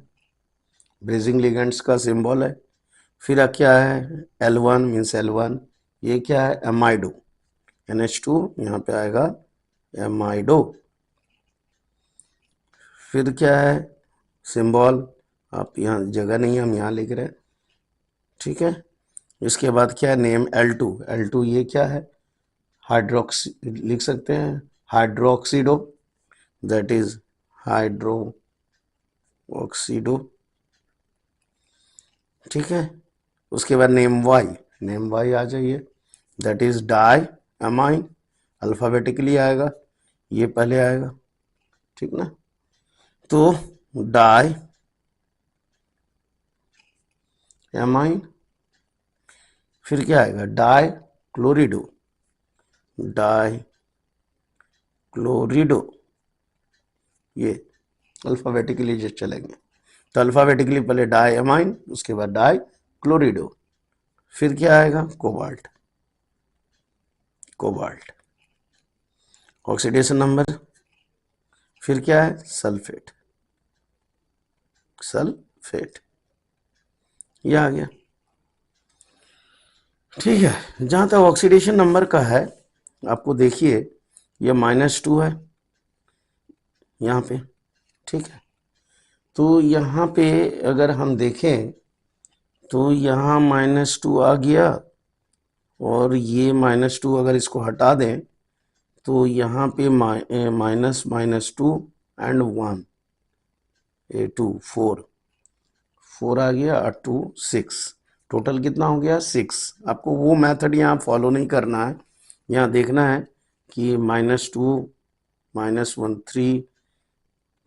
[SPEAKER 1] ब्रेजिंग लिगेंड्स का सिंबल है, फिर क्या है L1 मीन्स L1, ये क्या है एमाइडो, NH2 यहाँ पे आएगा एमाइडो, फिर क्या है सिंबल, आप यहाँ जगह नहीं है, हम यहाँ लिख रहे हैं, ठीक है। इसके बाद क्या है नेम L2, ये क्या है हाइड्रोक्सी, लिख सकते हैं hydroxido, that is hydro oxido, ठीक है। उसके बाद नेम वाई आ जाइए, that is di amine, alphabetically आएगा, ये पहले आएगा, ठीक ना। तो डाई एमाइन, फिर क्या आएगा डाई क्लोरिडो, डाई क्लोरिडो, ये अल्फाबेटिकली जो चलेंगे, तो अल्फाबेटिकली पहले डाई एमाइन, उसके बाद डाई क्लोरिडो, फिर क्या आएगा कोबाल्ट, ऑक्सीडेशन नंबर, फिर क्या है सल्फेट, ये आ गया, ठीक है। जहां तक ऑक्सीडेशन नंबर का है, आपको देखिए ये -2 है यहाँ पे, ठीक है। तो यहाँ पे अगर हम देखें तो यहाँ -2 आ गया, और ये -2 अगर इसको हटा दें तो यहाँ पे -2 एंड 1, ये 2 4 आ गया और 2 6, टोटल कितना हो गया 6। आपको वो मेथड यहाँ फॉलो नहीं करना है, यहाँ देखना है कि -2 -1 3,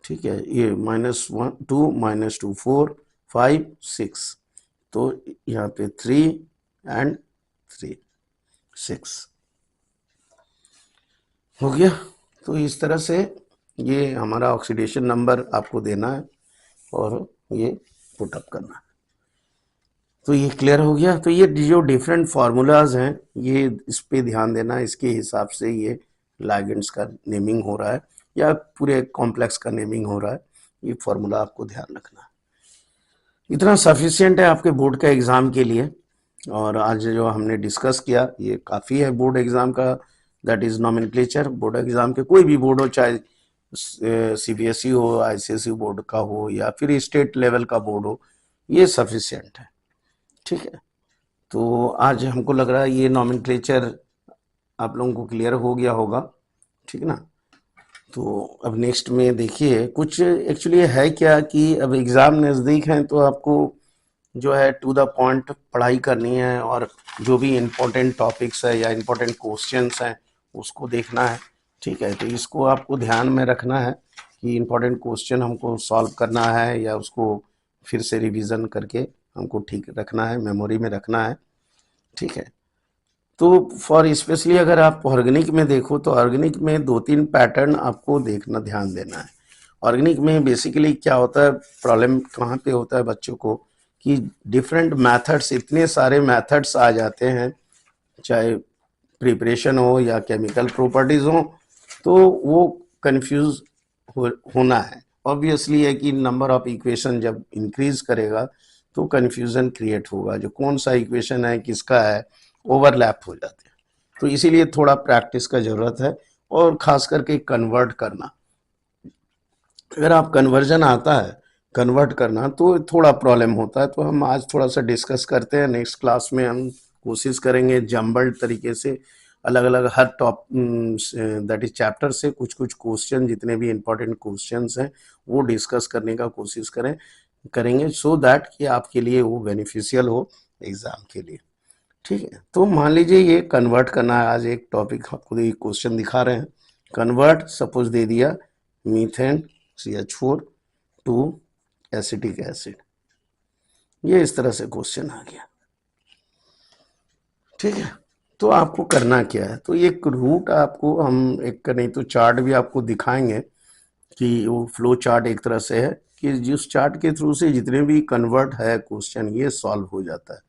[SPEAKER 1] ठीक है, ये -1 2 -2 4 5 6, तो यहाँ पे 3 एंड 3 6 हो गया। तो इस तरह से ये हमारा ऑक्सीडेशन नंबर आपको देना है और ये पुटअप करना है। तो ये क्लियर हो गया। तो ये जो डिफरेंट फार्मूलाज हैं, ये इस पे ध्यान देना, इसके हिसाब से ये लिगेंड्स का नेमिंग हो रहा है या पूरे कॉम्प्लेक्स का नेमिंग हो रहा है, ये फार्मूला आपको ध्यान रखना है। इतना सफिशिएंट है आपके बोर्ड के एग्ज़ाम के लिए। और आज जो हमने डिस्कस किया ये काफ़ी है बोर्ड एग्ज़ाम का, that is nomenclature. Board exam के कोई भी बोर्ड हो, चाहे सीबीएसई हो, आईसीएसई बोर्ड का हो या फिर स्टेट लेवल का बोर्ड हो, ये सफिशिएंट है। ठीक है, तो आज हमको लग रहा है ये नॉमेनक्लेचर आप लोगों को क्लियर हो गया होगा, ठीक ना। तो अब नेक्स्ट में देखिए, कुछ एक्चुअली है क्या कि अब एग्ज़ाम नज़दीक हैं तो आपको जो है टू द पॉइंट पढ़ाई करनी है और जो भी इम्पोर्टेंट टॉपिक्स है या इम्पोर्टेंट क्वेश्चंस हैं उसको देखना है। ठीक है, तो इसको आपको ध्यान में रखना है कि इम्पोर्टेंट क्वेश्चन हमको सॉल्व करना है या उसको फिर से रिवीजन करके हमको ठीक रखना है, मेमोरी में रखना है। ठीक है, तो फॉर स्पेशली अगर आप ऑर्गेनिक में देखो तो ऑर्गेनिक में 2-3 पैटर्न आपको देखना, ध्यान देना है। ऑर्गेनिक में बेसिकली क्या होता है, प्रॉब्लम कहाँ पे होता है बच्चों को कि डिफरेंट मेथड्स, इतने सारे मेथड्स आ जाते हैं, चाहे प्रिपरेशन हो या केमिकल प्रॉपर्टीज हो, तो वो कंफ्यूज होना है। ऑब्वियसली है कि नंबर ऑफ इक्वेशन जब इंक्रीज करेगा तो कंफ्यूजन क्रिएट होगा, जो कौन सा इक्वेशन है किसका है, ओवरलैप हो जाते हैं। तो इसीलिए थोड़ा प्रैक्टिस का ज़रूरत है और ख़ास करके कन्वर्ट करना। अगर आप कन्वर्जन आता है कन्वर्ट करना तो थोड़ा प्रॉब्लम होता है। तो हम आज थोड़ा सा डिस्कस करते हैं, नेक्स्ट क्लास में हम कोशिश करेंगे जम्बल्ड तरीके से अलग अलग हर टॉप दैट इज चैप्टर से कुछ कुछ क्वेश्चन, जितने भी इंपॉर्टेंट क्वेश्चंस हैं वो डिस्कस करने का कोशिश करेंगे सो दैट कि आपके लिए वो बेनिफिशियल हो एग्ज़ाम के लिए। ठीक है, तो मान लीजिए ये कन्वर्ट करना है, आज एक टॉपिक आपको ये क्वेश्चन दिखा रहे हैं, कन्वर्ट सपोज दे दिया methane CH4 to acetic acid, ये इस तरह से क्वेश्चन आ गया। ठीक है, तो आपको करना क्या है, तो एक रूट आपको हम एक नहीं तो चार्ट भी आपको दिखाएंगे कि वो फ्लो चार्ट एक तरह से है कि जिस चार्ट के थ्रू से जितने भी कन्वर्ट है क्वेश्चन ये सॉल्व हो जाता है।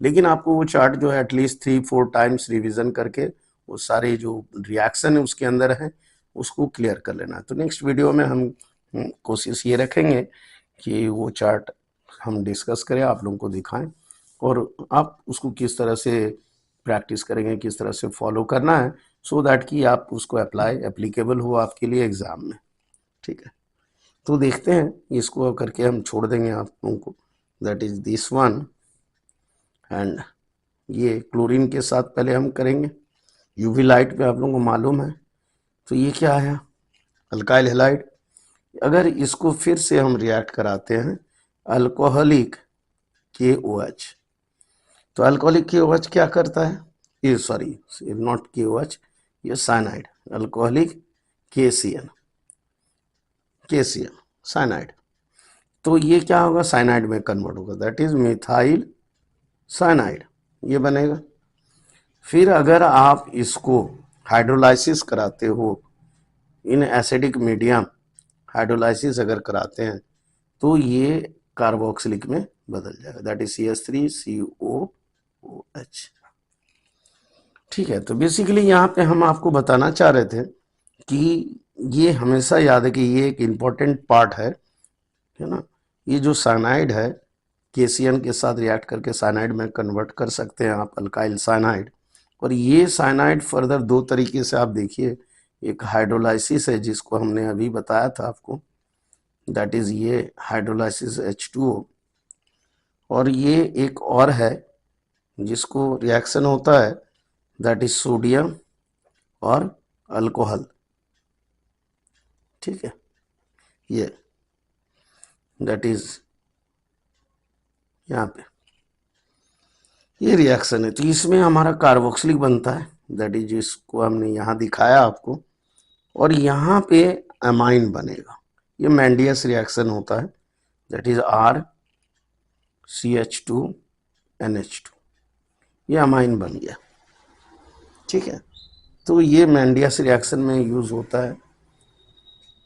[SPEAKER 1] लेकिन आपको वो चार्ट जो है एटलीस्ट 3-4 टाइम्स रिवीजन करके वो सारे जो रिएक्शन है उसके अंदर है उसको क्लियर कर लेना है। तो नेक्स्ट वीडियो में हम कोशिश ये रखेंगे कि वो चार्ट हम डिस्कस करें, आप लोगों को दिखाएं और आप उसको किस तरह से प्रैक्टिस करेंगे, किस तरह से फॉलो करना है, सो दैट कि आप उसको एप्लीकेबल हो आपके लिए एग्ज़ाम में। ठीक है, तो देखते हैं, इसको करके हम छोड़ देंगे आप लोगों को, that is this one. And ये क्लोरीन के साथ पहले हम करेंगे, यूवी लाइट पे आप लोगों को मालूम है। तो ये क्या है, अल्काइल हैलाइड। अगर इसको फिर से हम रिएक्ट कराते हैं अल्कोहलिक KOH, तो अल्कोहलिक KOH क्या करता है, ये सॉरी नॉट KOH, ये साइनाइड, अल्कोहलिक KCN साइनाइड। तो ये क्या होगा, साइनाइड में कन्वर्ट होगा, दैट इज मिथाइल साइनाइड, ये बनेगा। फिर अगर आप इसको हाइड्रोलाइसिस कराते हो इन एसिडिक मीडियम, हाइड्रोलाइसिस अगर कराते हैं तो ये कार्बोक्सिलिक में बदल जाएगा, दैट इज CH3COOH। ठीक है, तो बेसिकली यहाँ पे हम आपको बताना चाह रहे थे कि ये हमेशा याद है कि ये एक इम्पॉर्टेंट पार्ट है ना। ये जो साइनाइड है KCN के साथ रिएक्ट करके साइनाइड में कन्वर्ट कर सकते हैं आप, अल्काइल साइनाइड। और ये साइनाइड फर्दर दो तरीके से आप देखिए, एक हाइड्रोलाइसिस है जिसको हमने अभी बताया था आपको, दैट इज ये हाइड्रोलाइसिस H2O, और ये एक और है जिसको रिएक्शन होता है, दैट इज सोडियम और अल्कोहल। ठीक है, ये दैट इज यहाँ पे ये रिएक्शन है। तो इसमें हमारा कार्बोक्सिलिक बनता है, दैट इज जिसको हमने यहाँ दिखाया आपको, और यहाँ पे अमाइन बनेगा। ये मेंडियस रिएक्शन होता है, दैट इज RCH2NH2, ये अमाइन बन गया। ठीक है, तो ये मेंडियस रिएक्शन में यूज होता है।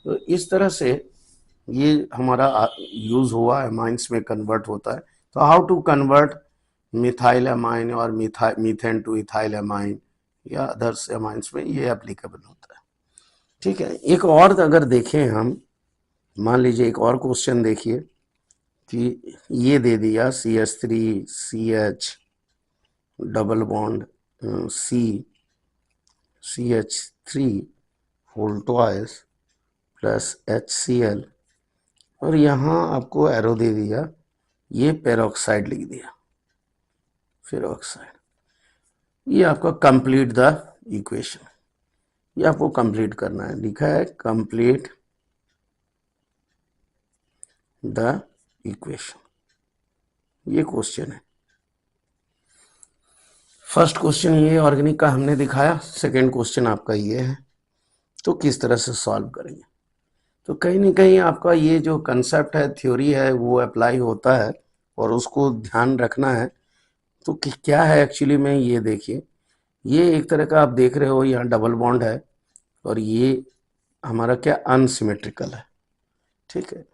[SPEAKER 1] तो इस तरह से ये हमारा यूज हुआ, अमाइंस में कन्वर्ट होता है। तो how to convert methyl amine और मीथेन टू इथाइल अमाइन या अदर्स अमाइंस में ये एप्लीकेबल होता है। ठीक है, एक और अगर देखें हम, मान लीजिए एक और क्वेश्चन देखिए कि ये दे दिया CH3CH double bond CH3 whole twice plus HCl, और यहाँ आपको एरो दे दिया, ये पेरोक्साइड लिख दिया, पेरोक्साइड। ये आपका कंप्लीट द इक्वेशन, ये आपको कंप्लीट करना है। लिखा है कंप्लीट द इक्वेशन, ये क्वेश्चन है। फर्स्ट क्वेश्चन ये ऑर्गेनिक का हमने दिखाया, सेकेंड क्वेश्चन आपका ये है। तो किस तरह से सॉल्व करेंगे? तो कहीं ना कहीं आपका ये जो कंसेप्ट है, थ्योरी है, वो अप्लाई होता है और उसको ध्यान रखना है। तो क्या है एक्चुअली में, ये देखिए, ये एक तरह का आप देख रहे हो, यहाँ डबल बॉन्ड है और ये हमारा क्या अनसिमेट्रिकल है। ठीक है,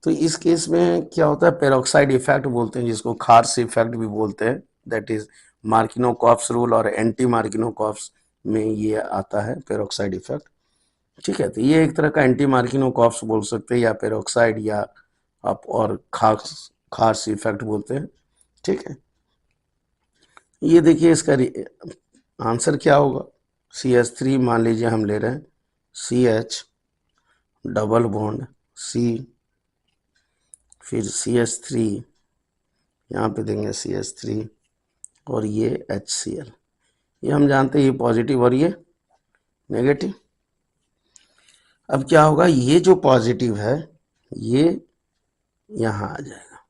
[SPEAKER 1] तो इस केस में क्या होता है, पेरोक्साइड इफेक्ट बोलते हैं, जिसको खार्स इफेक्ट भी बोलते हैं, दैट इज मार्किनोकॉफ्स रूल और एंटी मार्किनोकॉफ्स में ये आता है पेरोक्साइड इफेक्ट। ठीक है, तो ये एक तरह का एंटी मार्किनोकॉफ्स बोल सकते हैं, या पेरोक्साइड, या आप और खार्स इफेक्ट बोलते हैं। ठीक है, ये देखिए इसका आंसर क्या होगा। CH3 मान लीजिए हम ले रहे हैं, CH डबल बॉन्ड C, फिर CH3, यहाँ पे देंगे CH3 और ये HCl। ये हम जानते हैं ये पॉजिटिव और ये नेगेटिव। अब क्या होगा, ये जो पॉजिटिव है ये यहाँ आ जाएगा।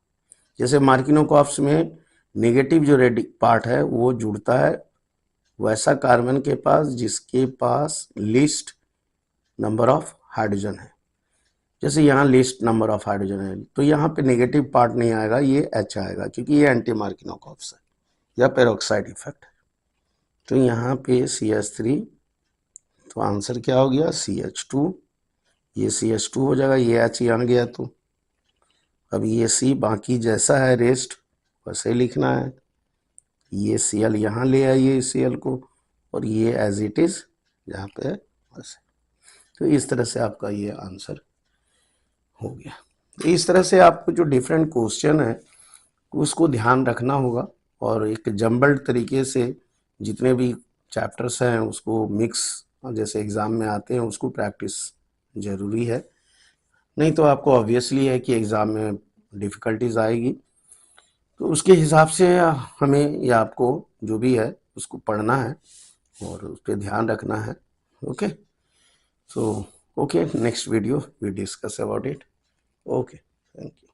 [SPEAKER 1] जैसे मार्किनोकॉफ्स में नेगेटिव जो रेड पार्ट है वो जुड़ता है वैसा कार्बन के पास जिसके पास लिस्ट नंबर ऑफ हाइड्रोजन है। जैसे यहाँ लिस्ट नंबर ऑफ हाइड्रोजन है, तो यहाँ पे नेगेटिव पार्ट नहीं आएगा, ये H आएगा, क्योंकि ये एंटी मार्किनोकॉफ्स है या पेरोक्साइड इफेक्ट है। तो यहाँ पे CH3, तो आंसर क्या हो गया, CH2। ये CH2 हो जाएगा, ये H यहाँ गया, तो अब ये C बाकी जैसा है रेस्ट वैसे लिखना है। ये Cl यहाँ ले आइए Cl को, और ये एज इट इज जहाँ पे है वैसे। तो इस तरह से आपका ये आंसर हो गया। तो इस तरह से आपको जो डिफरेंट क्वेश्चन है उसको ध्यान रखना होगा, और एक जम्बल्ड तरीके से जितने भी चैप्टर्स हैं उसको मिक्स जैसे एग्ज़ाम में आते हैं उसको प्रैक्टिस ज़रूरी है। नहीं तो आपको ऑब्वियसली है कि एग्ज़ाम में डिफ़िकल्टीज आएगी, तो उसके हिसाब से हमें या आपको जो भी है उसको पढ़ना है और उस पर ध्यान रखना है। Okay, so okay, next video we discuss about it. Okay, thank you.